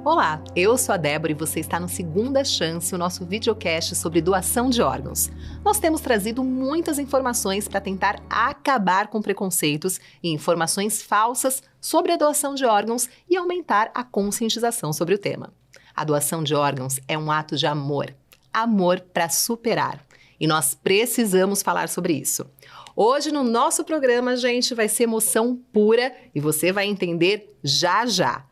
Olá, eu sou a Débora e você está no Segunda Chance, o nosso videocast sobre doação de órgãos. Nós temos trazido muitas informações para tentar acabar com preconceitos e informações falsas sobre a doação de órgãos e aumentar a conscientização sobre o tema. A doação de órgãos é um ato de amor para superar. E nós precisamos falar sobre isso. Hoje no nosso programa, gente, vai ser emoção pura e você vai entender já já.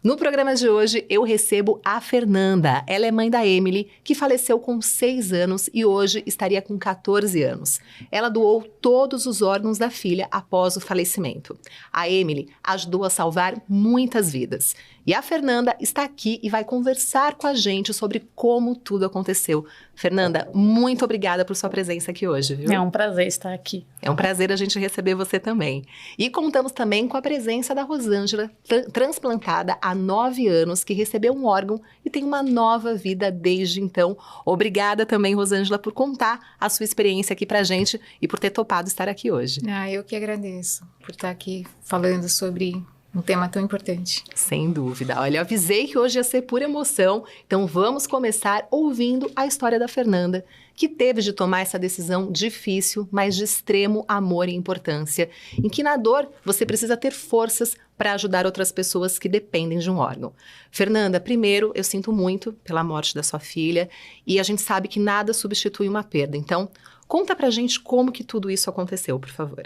No programa de hoje, eu recebo a Fernanda. Ela é mãe da Emily, que faleceu com 6 anos e hoje estaria com 14 anos. Ela doou todos os órgãos da filha após o falecimento. A Emily ajudou a salvar muitas vidas. E a Fernanda está aqui e vai conversar com a gente sobre como tudo aconteceu. Fernanda, muito obrigada por sua presença aqui hoje, viu? É um prazer estar aqui. É um prazer a gente receber você também. E contamos também com a presença da Rosângela, transplantada há 9 anos, que recebeu um órgão e tem uma nova vida desde então. Obrigada também, Rosângela, por contar a sua experiência aqui pra gente e por ter topado estar aqui hoje. Eu que agradeço por estar aqui falando sobre um tema tão importante. Sem dúvida. Olha, eu avisei que hoje ia ser pura emoção, então vamos começar ouvindo a história da Fernanda, que teve de tomar essa decisão difícil, mas de extremo amor e importância, em que na dor você precisa ter forças para ajudar outras pessoas que dependem de um órgão. Fernanda, primeiro, eu sinto muito pela morte da sua filha e a gente sabe que nada substitui uma perda, então conta pra gente como que tudo isso aconteceu, por favor.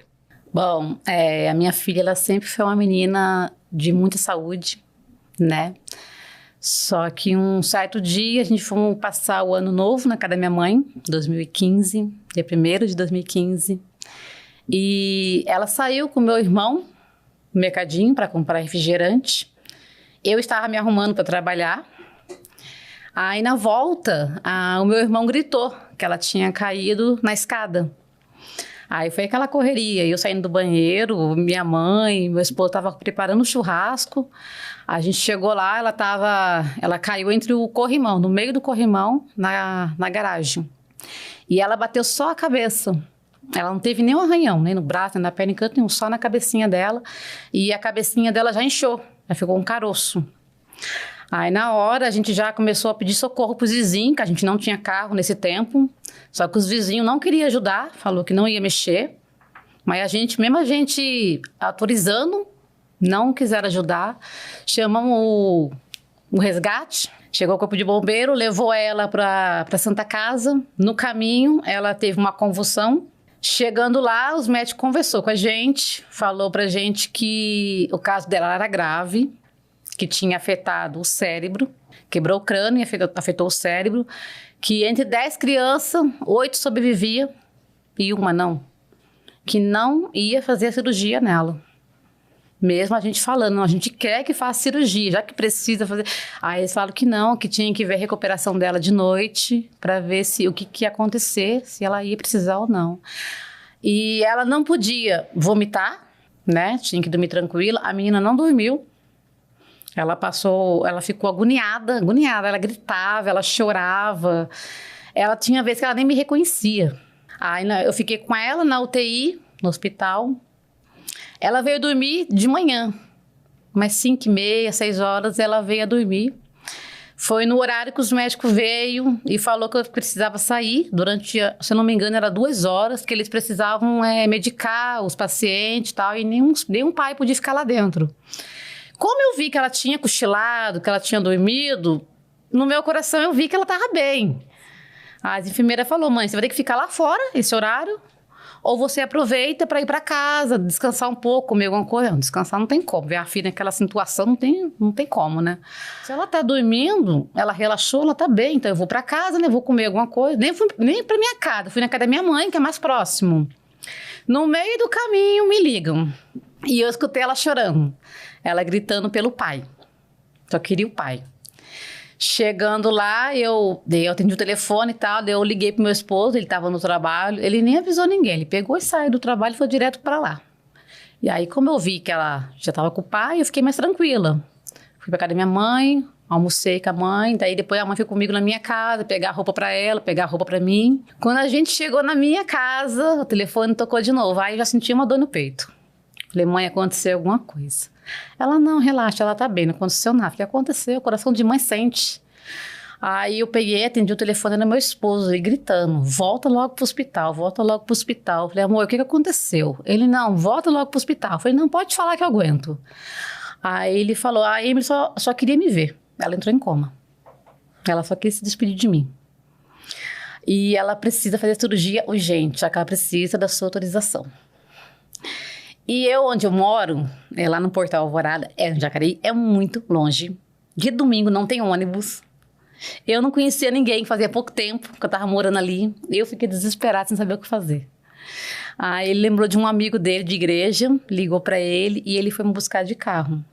Bom, a minha filha, ela sempre foi uma menina de muita saúde, né? Só que um certo dia, a gente foi passar o ano novo na casa da minha mãe, 2015, dia 1º de 2015. E ela saiu com meu irmão no mercadinho para comprar refrigerante. Eu estava me arrumando para trabalhar. Aí, na volta, o meu irmão gritou que ela tinha caído na escada. Aí foi aquela correria, eu saindo do banheiro, minha mãe, meu esposo estava preparando o churrasco, a gente chegou lá, ela caiu entre o corrimão, no meio do corrimão, na garagem. E ela bateu só a cabeça, ela não teve nenhum arranhão, nem no braço, nem na perna, nem canto nenhum, só na cabecinha dela, e a cabecinha dela já inchou, já ficou um caroço. Aí, na hora, a gente já começou a pedir socorro para os vizinhos, que a gente não tinha carro nesse tempo. Só que os vizinhos não queriam ajudar, falou que não ia mexer. Mas mesmo a gente autorizando, não quiseram ajudar. Chamamos o resgate, chegou o corpo de bombeiro, levou ela para Santa Casa. No caminho, ela teve uma convulsão. Chegando lá, os médicos conversou com a gente, falou pra gente que o caso dela era grave, que tinha afetado o cérebro, quebrou o crânio e afetou o cérebro, que entre 10 crianças, 8 sobreviviam e uma não, que não ia fazer a cirurgia nela. Mesmo a gente falando, não, a gente quer que faça cirurgia, já que precisa fazer. Aí eles falaram que não, que tinha que ver a recuperação dela de noite, para ver o que ia acontecer, se ela ia precisar ou não. E ela não podia vomitar, né? Tinha que dormir tranquila. A menina não dormiu. Ela ficou agoniada, ela gritava, ela chorava. Ela tinha vezes que ela nem me reconhecia. Aí eu fiquei com ela na UTI, no hospital. Ela veio dormir de manhã, umas 5h30, 6 horas, ela veio a dormir. Foi no horário que os médicos veio e falou que eu precisava sair durante, se eu não me engano, era 2 horas, que eles precisavam medicar os pacientes e tal, e nenhum pai podia ficar lá dentro. Como eu vi que ela tinha cochilado, que ela tinha dormido, no meu coração eu vi que ela estava bem. A enfermeira falou, mãe, você vai ter que ficar lá fora, esse horário, ou você aproveita para ir para casa, descansar um pouco, comer alguma coisa. Não, descansar não tem como, ver a filha naquela situação não tem como, né? Se ela está dormindo, ela relaxou, ela está bem, então eu vou para casa, né, vou comer alguma coisa, nem para minha casa, fui na casa da minha mãe, que é mais próximo. No meio do caminho me ligam, e eu escutei ela chorando. Ela gritando pelo pai. Só queria o pai. Chegando lá, eu atendi o telefone e tal, daí eu liguei pro meu esposo, ele estava no trabalho, ele nem avisou ninguém, ele pegou e saiu do trabalho e foi direto para lá. E aí, como eu vi que ela já estava com o pai, eu fiquei mais tranquila. Fui pra casa da minha mãe, almocei com a mãe, daí depois a mãe foi comigo na minha casa, pegar roupa para ela, pegar roupa para mim. Quando a gente chegou na minha casa, o telefone tocou de novo, aí eu já senti uma dor no peito. Falei, mãe, aconteceu alguma coisa. Ela, não, relaxa, ela tá bem, não aconteceu nada. Falei, aconteceu, o coração de mãe sente. Aí eu peguei, atendi o telefone, era meu esposo, ele gritando, volta logo pro hospital, volta logo pro hospital. Falei, amor, o que aconteceu? Ele, não, volta logo pro hospital. Falei, não, pode falar que eu aguento. Aí ele falou, a Emily só queria me ver. Ela entrou em coma. Ela só queria se despedir de mim. E ela precisa fazer cirurgia urgente, já que ela precisa da sua autorização. E eu, onde eu moro, lá no Portal Alvorada, em Jacareí, é muito longe. De domingo não tem ônibus. Eu não conhecia ninguém, fazia pouco tempo que eu tava morando ali. Eu fiquei desesperada, sem saber o que fazer. Aí ele lembrou de um amigo dele de igreja, ligou pra ele e ele foi me buscar de carro.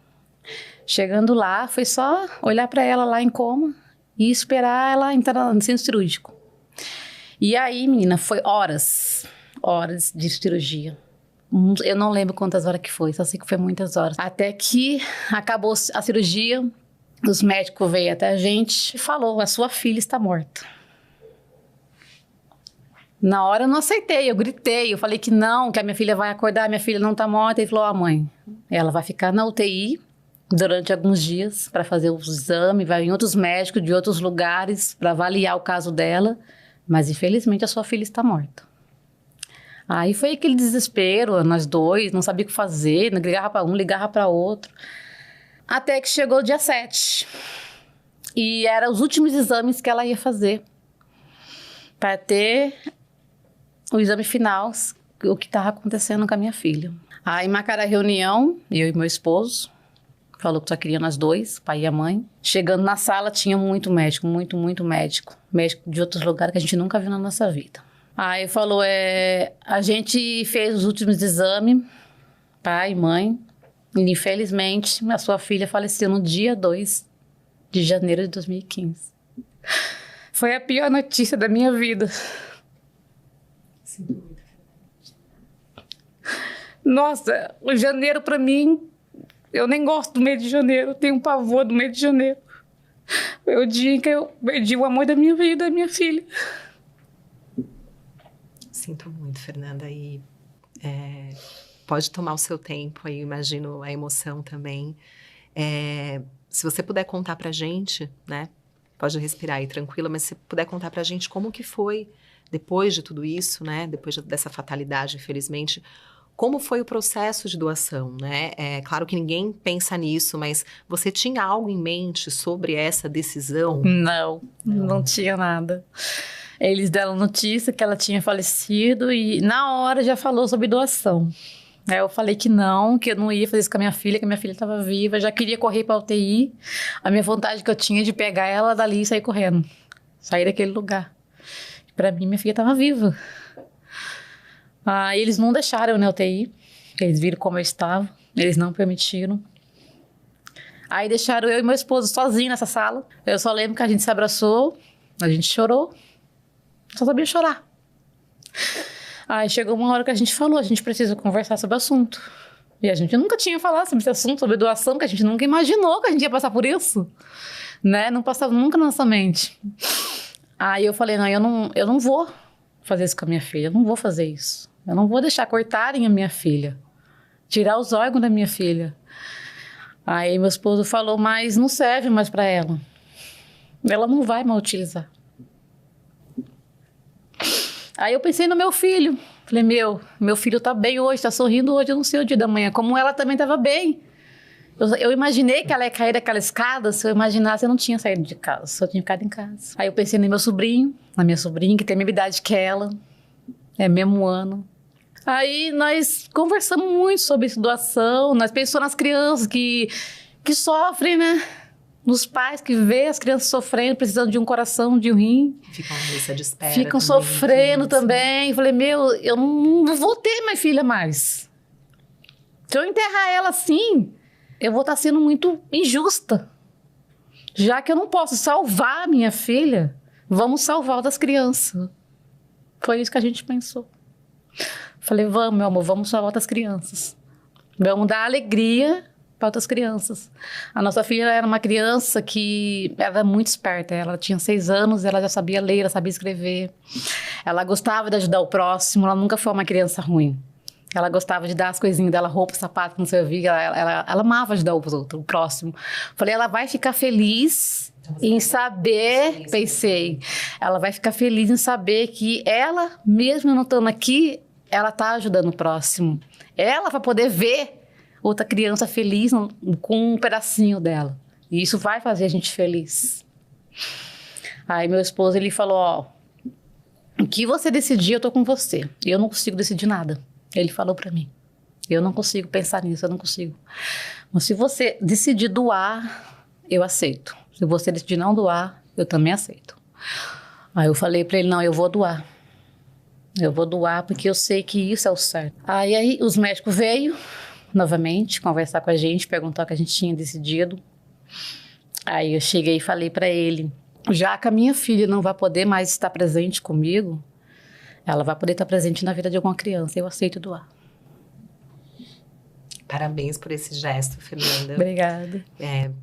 Chegando lá, foi só olhar pra ela lá em coma e esperar ela entrar no centro cirúrgico. E aí, menina, foi horas de cirurgia. Eu não lembro quantas horas que foi, só sei que foi muitas horas. Até que acabou a cirurgia, os médicos veio até a gente e falou, a sua filha está morta. Na hora eu não aceitei, eu gritei, eu falei que não, que a minha filha vai acordar, minha filha não está morta. Ele falou, mãe, ela vai ficar na UTI durante alguns dias para fazer os exames, vai em outros médicos de outros lugares para avaliar o caso dela, mas infelizmente a sua filha está morta. Aí foi aquele desespero, nós dois, não sabia o que fazer, ligava para um, ligava para outro. Até que chegou o dia 7. E eram os últimos exames que ela ia fazer. Para ter o exame final, o que estava acontecendo com a minha filha. Aí marcaram a reunião, eu e meu esposo. Falou que só queria nós dois, o pai e a mãe. Chegando na sala, tinha muito médico, muito médico. Médico de outros lugares que a gente nunca viu na nossa vida. Aí falou, a gente fez os últimos exames, pai e mãe. E, infelizmente, a sua filha faleceu no dia 2 de janeiro de 2015. Foi a pior notícia da minha vida. Sinto muito. Nossa, o janeiro pra mim, eu nem gosto do mês de janeiro, eu tenho um pavor do mês de janeiro. Foi o dia em que eu perdi o amor da minha vida, da minha filha. Sinto muito, Fernanda, e pode tomar o seu tempo, aí eu imagino a emoção também. Se você puder contar pra gente, né, pode respirar aí tranquila, mas se puder contar pra gente como que foi depois de tudo isso, né, depois dessa fatalidade, infelizmente, como foi o processo de doação, né? É claro que ninguém pensa nisso, mas você tinha algo em mente sobre essa decisão? Não tinha nada. Eles deram notícia que ela tinha falecido e na hora já falou sobre doação. Aí eu falei que eu não ia fazer isso com a minha filha, que a minha filha estava viva, já queria correr para a UTI. A minha vontade que eu tinha de pegar ela dali e sair correndo. Sair daquele lugar. Para mim, minha filha estava viva. Eles não deixaram eu na UTI. Eles viram como eu estava. Eles não permitiram. Aí deixaram eu e meu esposo sozinhos nessa sala. Eu só lembro que a gente se abraçou, a gente chorou. Só sabia chorar. Aí chegou uma hora que a gente falou, a gente precisa conversar sobre o assunto. E a gente nunca tinha falado sobre esse assunto, sobre doação, que a gente nunca imaginou que a gente ia passar por isso. Né? Não passava nunca na nossa mente. Aí eu falei, eu não vou fazer isso com a minha filha, eu não vou fazer isso. Eu não vou deixar cortarem a minha filha, tirar os órgãos da minha filha. Aí meu esposo falou, mas não serve mais para ela. Ela não vai mais utilizar. Aí eu pensei no meu filho. Falei, meu filho tá bem hoje, tá sorrindo hoje, eu não sei o dia da manhã. Como ela também tava bem. Eu imaginei que ela ia cair daquela escada. Se eu imaginasse, eu não tinha saído de casa, só tinha ficado em casa. Aí eu pensei no meu sobrinho, na minha sobrinha, que tem a mesma idade que ela. É mesmo ano. Aí nós conversamos muito sobre essa doação. Nós pensamos nas crianças que sofrem, né? Nos pais que vê as crianças sofrendo, precisando de um coração, de um rim. Ficam na lista de espera. Ficam também, sofrendo também. Falei, eu não vou ter minha filha mais. Se eu enterrar ela assim, eu vou estar sendo muito injusta. Já que eu não posso salvar a minha filha, vamos salvar o das crianças. Foi isso que a gente pensou. Falei, vamos, meu amor, vamos salvar outras crianças. Vamos dar alegria para outras crianças. A nossa filha era uma criança que era muito esperta. Ela tinha 6 anos, ela já sabia ler, ela sabia escrever. Ela gostava de ajudar o próximo, ela nunca foi uma criança ruim. Ela gostava de dar as coisinhas dela, roupa, sapato, não sei o que. Ela amava ajudar o próximo. Falei, ela vai ficar feliz em saber... Pensei, ela vai ficar feliz em saber que ela, mesmo não estando aqui, ela tá ajudando o próximo. Ela vai poder ver outra criança feliz com um pedacinho dela. E isso vai fazer a gente feliz. Aí meu esposo, ele falou, ó, o que você decidir, eu tô com você. Eu não consigo decidir nada. Ele falou pra mim. Eu não consigo pensar nisso, eu não consigo. Mas se você decidir doar, eu aceito. Se você decidir não doar, eu também aceito. Aí eu falei pra ele, não, eu vou doar. Eu vou doar porque eu sei que isso é o certo. Aí os médicos veio novamente conversar com a gente, perguntar o que a gente tinha decidido. Aí eu cheguei e falei pra ele, já que a minha filha não vai poder mais estar presente comigo, ela vai poder estar presente na vida de alguma criança, eu aceito doar. Parabéns por esse gesto, Fernanda. Obrigada.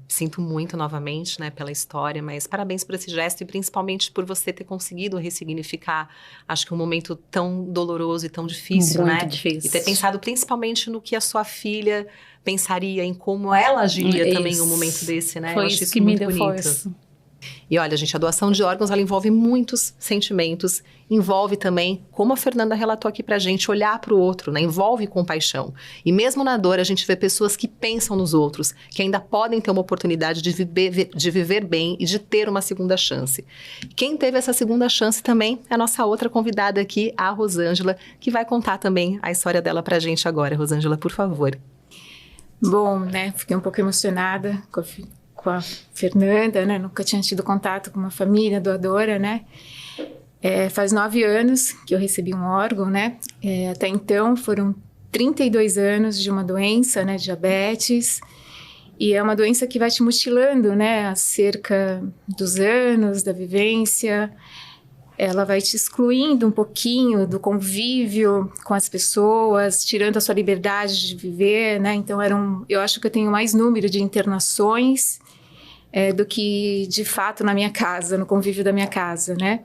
Sinto muito novamente, né, pela história, mas parabéns por esse gesto e principalmente por você ter conseguido ressignificar, acho que um momento tão doloroso e tão difícil, muito né? difícil. E ter pensado principalmente no que a sua filha pensaria, em como ela agiria também em um momento desse, né? Foi Eu acho isso que muito me deu bonito. força. E olha, gente, a doação de órgãos, ela envolve muitos sentimentos, envolve também, como a Fernanda relatou aqui pra gente, olhar pro outro, né? Envolve compaixão. E mesmo na dor, a gente vê pessoas que pensam nos outros, que ainda podem ter uma oportunidade de viver bem e de ter uma segunda chance. Quem teve essa segunda chance também é a nossa outra convidada aqui, a Rosângela, que vai contar também a história dela pra gente agora. Rosângela, por favor. Bom, né, fiquei um pouco emocionada com a Fernanda, né, nunca tinha tido contato com uma família doadora, né. Faz 9 anos que eu recebi um órgão, né, até então foram 32 anos de uma doença, né, diabetes, e é uma doença que vai te mutilando, né, acerca dos anos, da vivência. Ela vai te excluindo um pouquinho do convívio com as pessoas, tirando a sua liberdade de viver, né? Então, eu acho que eu tenho mais número de internações do que, de fato, na minha casa, no convívio da minha casa, né?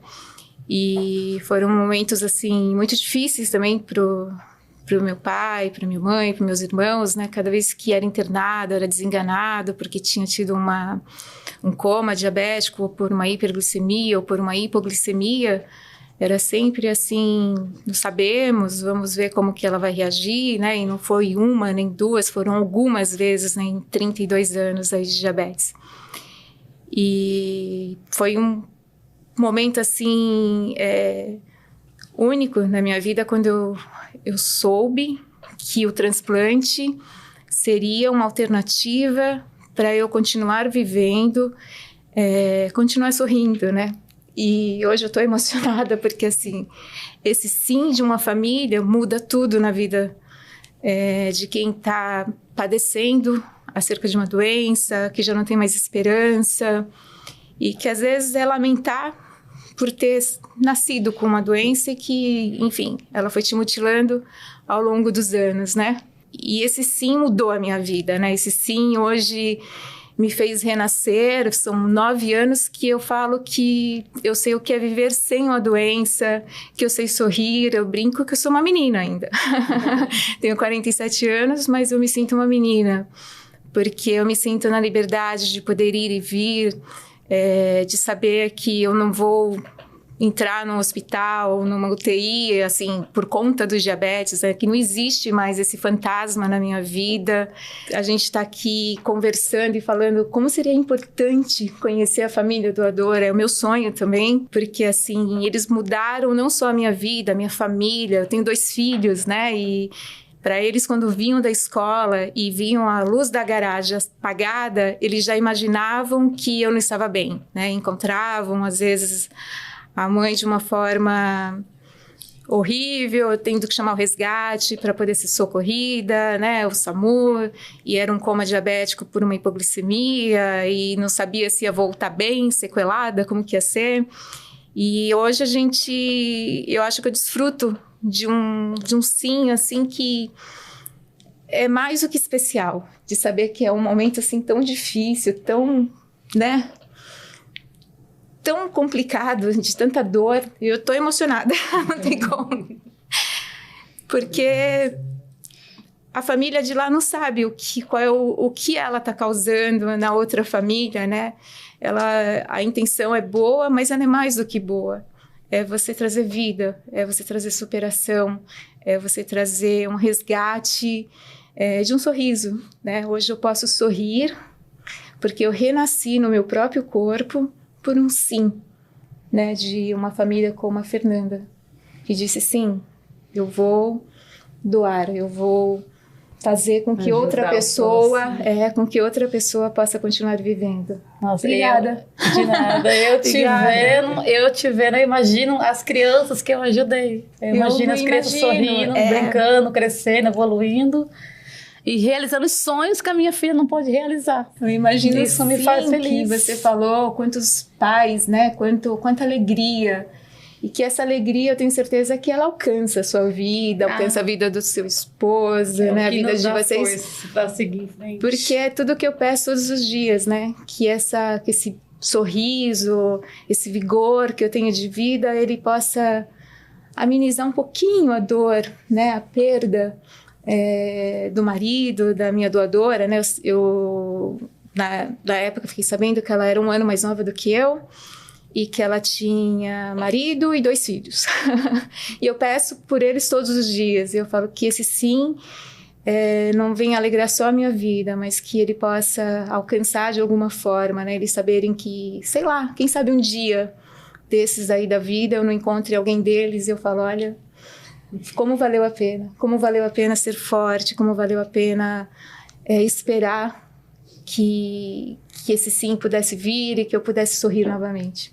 E foram momentos, assim, muito difíceis também pro meu pai, pra minha mãe, pros meus irmãos, né? Cada vez que era internado, era desenganado, porque tinha tido um coma diabético, ou por uma hiperglicemia, ou por uma hipoglicemia, era sempre assim, não sabemos, vamos ver como que ela vai reagir, né? E não foi uma, nem duas, foram algumas vezes, né, em 32 anos aí de diabetes. E foi um momento, assim, único na minha vida, quando eu soube que o transplante seria uma alternativa para eu continuar vivendo, continuar sorrindo, né? E hoje eu estou emocionada porque, assim, esse sim de uma família muda tudo na vida de quem está padecendo acerca de uma doença, que já não tem mais esperança e que às vezes é lamentar por ter nascido com uma doença e que, enfim, ela foi te mutilando ao longo dos anos, né? E esse sim mudou a minha vida, né? Esse sim hoje me fez renascer. São 9 anos que eu falo que eu sei o que é viver sem uma doença, que eu sei sorrir. Eu brinco que eu sou uma menina ainda. Tenho 47 anos, mas eu me sinto uma menina. Porque eu me sinto na liberdade de poder ir e vir, de saber que eu não vou entrar num hospital, numa UTI, assim, por conta do diabetes, que não existe mais esse fantasma na minha vida. A gente está aqui conversando e falando como seria importante conhecer a família doadora, é o meu sonho também, porque, assim, eles mudaram não só a minha vida, a minha família, eu tenho 2 filhos, né, e para eles, quando vinham da escola e viam a luz da garagem apagada, eles já imaginavam que eu não estava bem, né, encontravam, às vezes, a mãe de uma forma horrível, tendo que chamar o resgate para poder ser socorrida, né, o SAMU, e era um coma diabético por uma hipoglicemia, e não sabia se ia voltar bem, sequelada, como que ia ser. E hoje eu acho que eu desfruto de um sim, assim, que é mais do que especial, de saber que é um momento, assim, tão difícil, tão, né, tão complicado, de tanta dor. Eu tô emocionada, não tem como. Porque a família de lá não sabe qual é o que ela está causando na outra família, né? A intenção é boa, mas ela é mais do que boa. É você trazer vida, é você trazer superação, é você trazer um resgate de um sorriso, né? Hoje eu posso sorrir porque eu renasci no meu próprio corpo por um sim, né? De uma família como a Fernanda, que disse sim, eu vou doar, eu vou fazer com que outra pessoa, com que outra pessoa possa continuar vivendo. Nossa, obrigada. De nada. Eu te vendo, eu imagino as crianças que eu ajudei. Eu imagino as crianças sorrindo, brincando, crescendo, evoluindo e realizando os sonhos que a minha filha não pode realizar. Eu imagino isso me faz feliz. Que você falou quantos pais, né? Quanta alegria. E que essa alegria, eu tenho certeza que ela alcança a sua vida, alcança a vida do seu esposo, né? A vida de vocês. Para seguir, gente. Porque é tudo que eu peço todos os dias, né? Que esse sorriso, esse vigor que eu tenho de vida, ele possa amenizar um pouquinho a dor, né? A perda do marido, da minha doadora, né? Na época, fiquei sabendo que ela era 1 ano mais nova do que eu. E que ela tinha marido e 2 filhos. E eu peço por eles todos os dias. Eu falo que esse sim não venha alegrar só a minha vida, mas que ele possa alcançar de alguma forma, né? Eles saberem que, sei lá, quem sabe um dia desses aí da vida eu não encontre alguém deles e eu falo, olha, como valeu a pena ser forte, como valeu a pena esperar que esse sim pudesse vir e que eu pudesse sorrir novamente.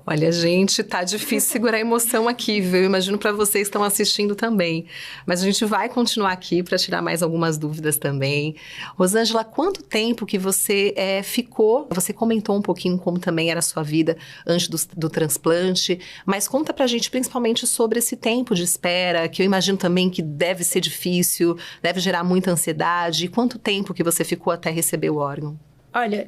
Olha, gente, tá difícil segurar a emoção aqui, viu? Eu imagino para vocês que estão assistindo também. Mas a gente vai continuar aqui para tirar mais algumas dúvidas também. Rosângela, quanto tempo que você ficou? Você comentou um pouquinho como também era a sua vida antes do transplante, mas conta pra gente principalmente sobre esse tempo de espera, que eu imagino também que deve ser difícil, deve gerar muita ansiedade. E quanto tempo que você ficou até receber o órgão? Olha,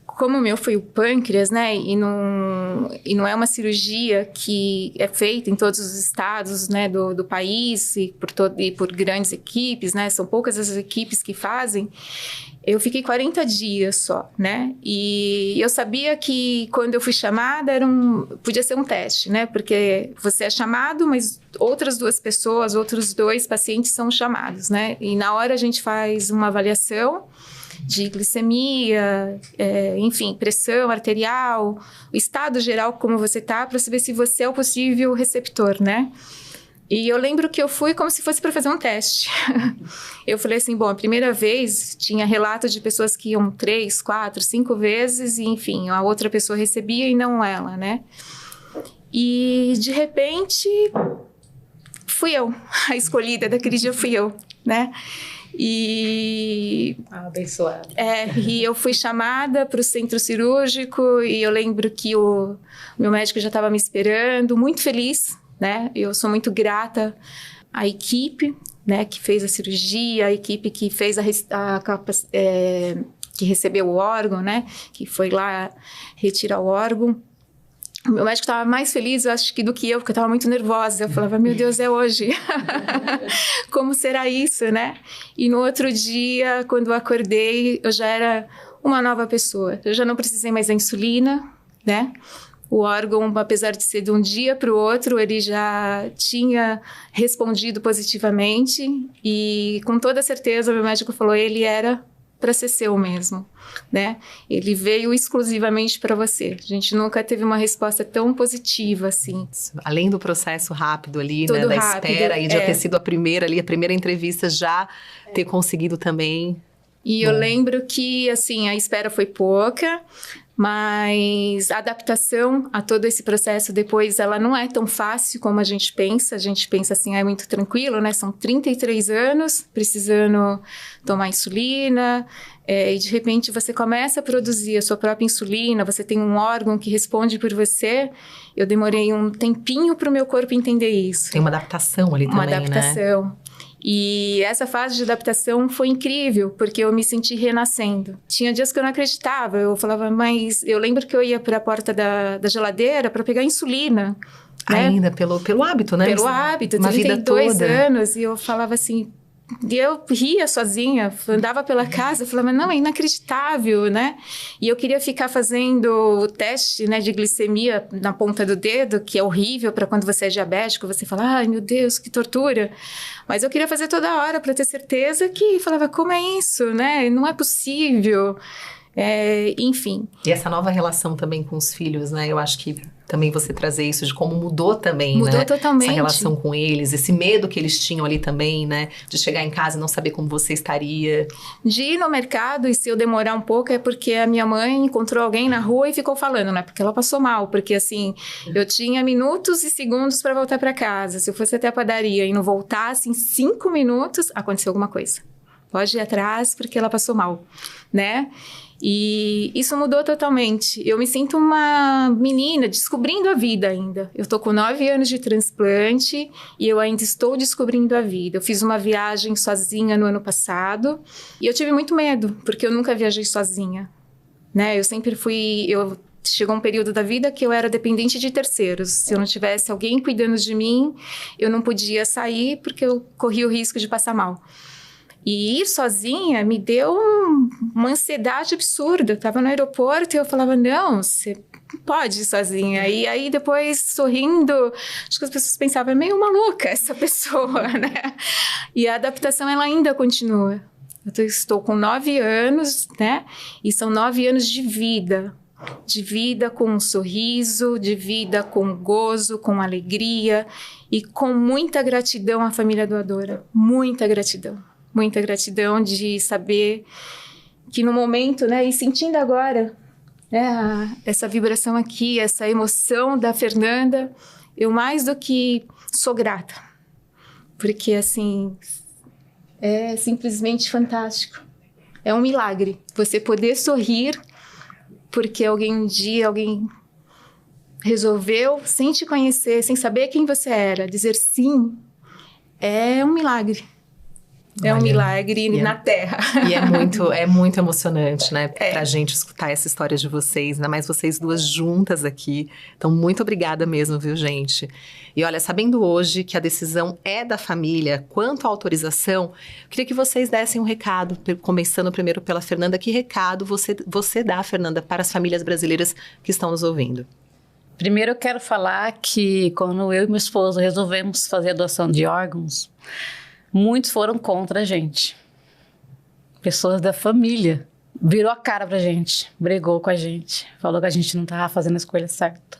como o meu foi o pâncreas, né, e não é uma cirurgia que é feita em todos os estados, né, do país e por grandes equipes, né, são poucas as equipes que fazem, eu fiquei 40 dias só, né, e eu sabia que quando eu fui chamada podia ser um teste, né, porque você é chamado, mas outras 2 pessoas, outros 2 pacientes são chamados, né, e na hora a gente faz uma avaliação de glicemia, enfim, pressão arterial, o estado geral como você está, para saber se você é o possível receptor, né? E eu lembro que eu fui como se fosse para fazer um teste. Eu falei assim, bom, a primeira vez tinha relato de pessoas que iam 3, 4, 5 vezes, e enfim, a outra pessoa recebia e não ela, né? E de repente, fui eu, a escolhida daquele dia fui eu, né? E abençoada. E eu fui chamada para o centro cirúrgico e eu lembro que o meu médico já estava me esperando, muito feliz, né? Eu sou muito grata à equipe, né, que fez a cirurgia, a equipe que fez que recebeu o órgão, né, que foi lá retirar o órgão. O meu médico estava mais feliz, eu acho, do que eu, porque eu estava muito nervosa. Eu falava, meu Deus, é hoje. Como será isso, né? E no outro dia, quando eu acordei, eu já era uma nova pessoa. Eu já não precisei mais da insulina, né? O órgão, apesar de ser de um dia para o outro, ele já tinha respondido positivamente. E com toda certeza, o meu médico falou, ele era para ser seu mesmo, né? Ele veio exclusivamente para você. A gente nunca teve uma resposta tão positiva assim. Além do processo rápido ali, tudo né, da rápido, espera e de ter sido a primeira entrevista, já ter conseguido também. E eu lembro que, assim, a espera foi pouca, mas a adaptação a todo esse processo depois, ela não é tão fácil como a gente pensa. A gente pensa assim, é muito tranquilo, né? São 33 anos precisando tomar insulina, e de repente você começa a produzir a sua própria insulina, você tem um órgão que responde por você. Eu demorei um tempinho para o meu corpo entender isso. Tem uma adaptação ali também, né? Uma adaptação. E essa fase de adaptação foi incrível, porque eu me senti renascendo. Tinha dias que eu não acreditava, eu falava, mas eu lembro que eu ia para a porta da geladeira para pegar insulina. né? Ainda pelo hábito, né? Pelo hábito, uma 32 vida toda. anos, e eu falava assim, e eu ria sozinha, andava pela casa, falava, não, é inacreditável, né? E eu queria ficar fazendo o teste, né, de glicemia na ponta do dedo, que é horrível para quando você é diabético, você fala, ai meu Deus, que tortura. Mas eu queria fazer toda hora para ter certeza que, falava, como é isso, né? Não é possível. Enfim. E essa nova relação também com os filhos, né? Eu acho que também você trazer isso de como mudou também, Mudou né? totalmente. Essa relação com eles, esse medo que eles tinham ali também, né? De chegar em casa e não saber como você estaria. De ir no mercado, e se eu demorar um pouco é porque a minha mãe encontrou alguém na rua e ficou falando, né? Porque ela passou mal, porque assim, eu tinha minutos e segundos para voltar para casa. Se eu fosse até a padaria e não voltasse em 5 minutos, aconteceu alguma coisa. Pode ir atrás porque ela passou mal, né? E isso mudou totalmente. Eu me sinto uma menina descobrindo a vida ainda. Eu tô com 9 anos de transplante e eu ainda estou descobrindo a vida. Eu fiz uma viagem sozinha no ano passado e eu tive muito medo, porque eu nunca viajei sozinha, né? Eu sempre fui... Chegou um período da vida que eu era dependente de terceiros. Se eu não tivesse alguém cuidando de mim, eu não podia sair porque eu corria o risco de passar mal. E ir sozinha me deu uma ansiedade absurda. Eu estava no aeroporto e eu falava, não, você não pode ir sozinha. E aí depois, sorrindo, acho que as pessoas pensavam, é meio maluca essa pessoa, né? E a adaptação, ela ainda continua. Eu estou com 9 anos, né? E são 9 anos de vida. De vida com um sorriso, de vida com gozo, com alegria e com muita gratidão à família doadora. Muita gratidão. Muita gratidão de saber que no momento, né, e sentindo agora, né, essa vibração aqui, essa emoção da Fernanda, eu mais do que sou grata, porque assim, é simplesmente fantástico, é um milagre você poder sorrir, porque um dia alguém resolveu, sem te conhecer, sem saber quem você era, dizer sim, é um milagre. É um milagre na Terra. E é muito emocionante, né? Pra gente escutar essa história de vocês, ainda mais vocês duas juntas aqui. Então, muito obrigada mesmo, viu, gente? E olha, sabendo hoje que a decisão é da família quanto à autorização, eu queria que vocês dessem um recado, começando primeiro pela Fernanda. Que recado você dá, Fernanda, para as famílias brasileiras que estão nos ouvindo? Primeiro eu quero falar que quando eu e meu esposo resolvemos fazer a doação de órgãos, muitos foram contra a gente. Pessoas da família. Virou a cara pra gente, brigou com a gente, falou que a gente não estava fazendo a escolha certa.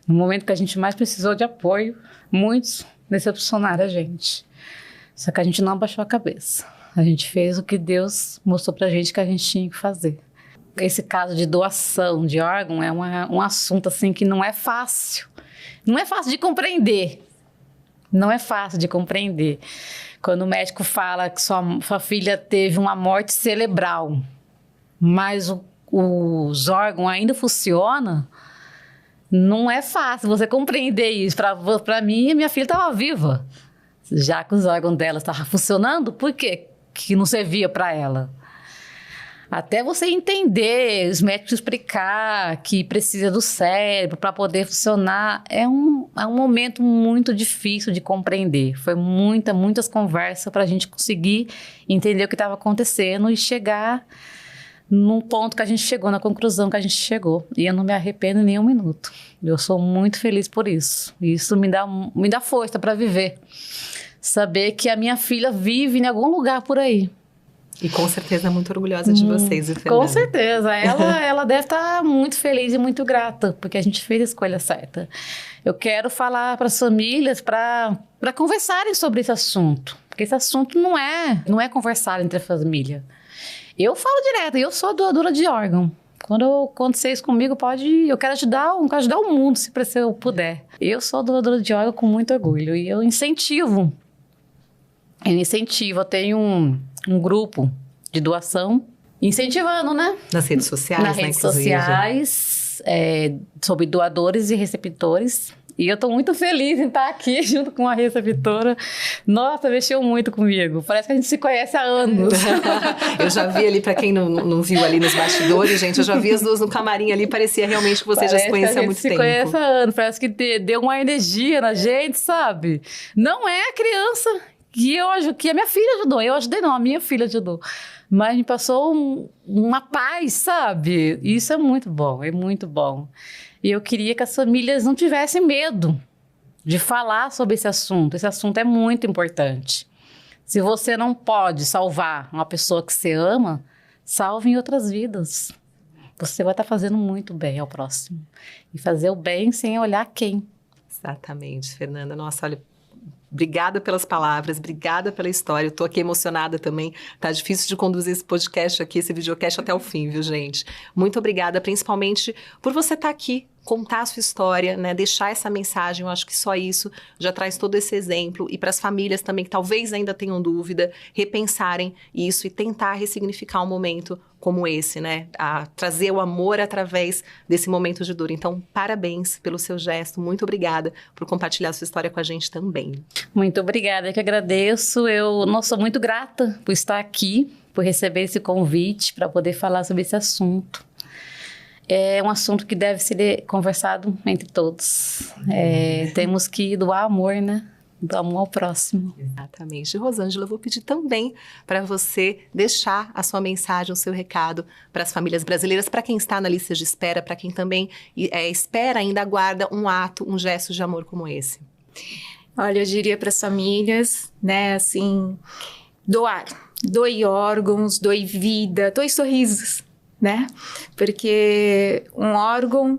No momento que a gente mais precisou de apoio, muitos decepcionaram a gente. Só que a gente não abaixou a cabeça. A gente fez o que Deus mostrou pra gente que a gente tinha que fazer. Esse caso de doação de órgão é um assunto assim que não é fácil. Não é fácil de compreender. Não é fácil de compreender. Quando o médico fala que sua filha teve uma morte cerebral, mas os órgãos ainda funcionam, não é fácil você compreender isso. Para mim, minha filha estava viva. Já que os órgãos dela estavam funcionando, por que não servia para ela? Até você entender, os médicos explicar que precisa do cérebro para poder funcionar, é um momento muito difícil de compreender. Foi muitas conversas para a gente conseguir entender o que estava acontecendo e chegar num ponto que a gente chegou, na conclusão que a gente chegou. E eu não me arrependo nem um minuto. Eu sou muito feliz por isso. Isso me dá força para viver. Saber que a minha filha vive em algum lugar por aí. E com certeza é muito orgulhosa de vocês, Fernanda. Com certeza. Ela deve estar muito feliz e muito grata, porque a gente fez a escolha certa. Eu quero falar para as famílias para conversarem sobre esse assunto. Porque esse assunto não é conversar entre a família. Eu falo direto, eu sou doadora de órgão. Quando acontecer isso comigo, eu quero ajudar o mundo, se eu puder. Eu sou doadora de órgão com muito orgulho. E eu incentivo. Eu tenho um grupo de doação, incentivando, né? Nas redes sociais, Nas redes sociais, sobre doadores e receptores. E eu estou muito feliz em estar aqui junto com a receptora. Nossa, mexeu muito comigo. Parece que a gente se conhece há anos. Eu já vi ali, para quem não viu ali nos bastidores, gente, eu já vi as duas no camarim ali, parecia realmente que você já se conhecia há muito tempo. Parece que a gente se conhece há anos, parece que deu uma energia na gente, sabe? Não é a criança que a minha filha ajudou, eu ajudei não, a minha filha ajudou. Mas me passou uma paz, sabe? Isso é muito bom, é muito bom. E eu queria que as famílias não tivessem medo de falar sobre esse assunto. Esse assunto é muito importante. Se você não pode salvar uma pessoa que você ama, salve em outras vidas. Você vai estar fazendo muito bem ao próximo. E fazer o bem sem olhar quem. Exatamente, Fernanda. Nossa, olha, obrigada pelas palavras, obrigada pela história. Eu tô aqui emocionada também. Tá difícil de conduzir esse podcast aqui, esse videocast até o fim, viu, gente? Muito obrigada, principalmente por você estar aqui, contar a sua história, né? Deixar essa mensagem. Eu acho que só isso já traz todo esse exemplo. E para as famílias também que talvez ainda tenham dúvida, repensarem isso e tentar ressignificar um momento como esse, né? A trazer o amor através desse momento de dor. Então, parabéns pelo seu gesto. Muito obrigada por compartilhar sua história com a gente também. Muito obrigada, eu que agradeço. Eu sou muito grata por estar aqui, por receber esse convite para poder falar sobre esse assunto. É um assunto que deve ser conversado entre todos. Temos que doar amor, né? Do amor ao próximo. Exatamente. Rosângela, eu vou pedir também para você deixar a sua mensagem, o seu recado para as famílias brasileiras, para quem está na lista de espera, para quem também espera, ainda aguarda um ato, um gesto de amor como esse. Olha, eu diria para as famílias, né, assim, doar. Doe órgãos, doe vida, doe sorrisos, né? Porque um órgão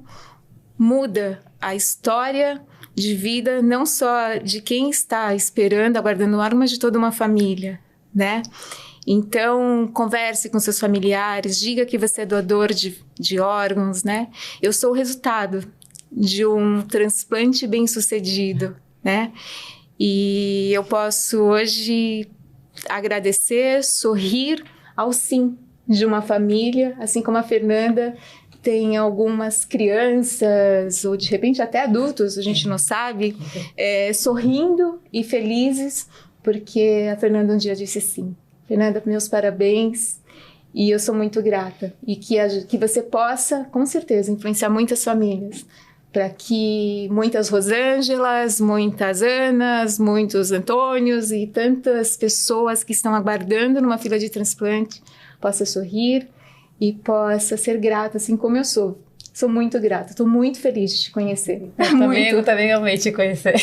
muda a história de vida, não só de quem está esperando, aguardando um órgão, mas de toda uma família, né? Então, converse com seus familiares, diga que você é doador de órgãos, né? Eu sou o resultado de um transplante bem-sucedido, né? E eu posso hoje agradecer, sorrir ao sim de uma família, assim como a Fernanda tem algumas crianças, ou de repente até adultos, a gente não sabe, sorrindo e felizes, porque a Fernanda um dia disse sim. Fernanda, meus parabéns, e eu sou muito grata. E que você possa, com certeza, influenciar muitas famílias, para que muitas Rosângelas, muitas Anas, muitos Antônios e tantas pessoas que estão aguardando numa fila de transplante possam sorrir e possa ser grata, assim como eu sou. Sou muito grata, estou muito feliz de te conhecer. Eu também amei te conhecer.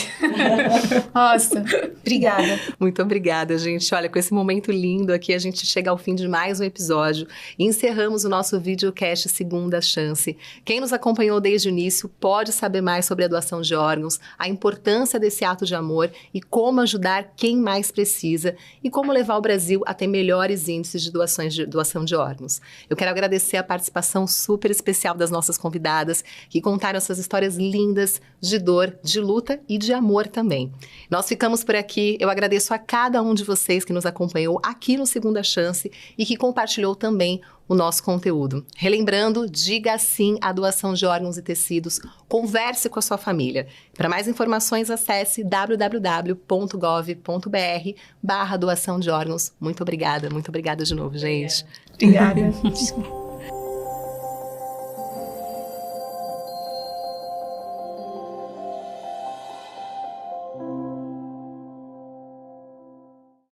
Nossa, obrigada. Muito obrigada, gente. Olha, com esse momento lindo aqui, a gente chega ao fim de mais um episódio e encerramos o nosso videocast Segunda Chance. Quem nos acompanhou desde o início pode saber mais sobre a doação de órgãos, a importância desse ato de amor e como ajudar quem mais precisa e como levar o Brasil a ter melhores índices de doação de órgãos. Eu quero agradecer a participação super especial das nossas convidadas que contaram essas histórias lindas de dor, de luta e de amor também. Nós ficamos por aqui. Eu agradeço a cada um de vocês que nos acompanhou aqui no Segunda Chance e que compartilhou também o nosso conteúdo. Relembrando, diga sim à doação de órgãos e tecidos, converse com a sua família. Para mais informações, acesse www.gov.br/doação de órgãos. Muito obrigada de novo, gente. Obrigada.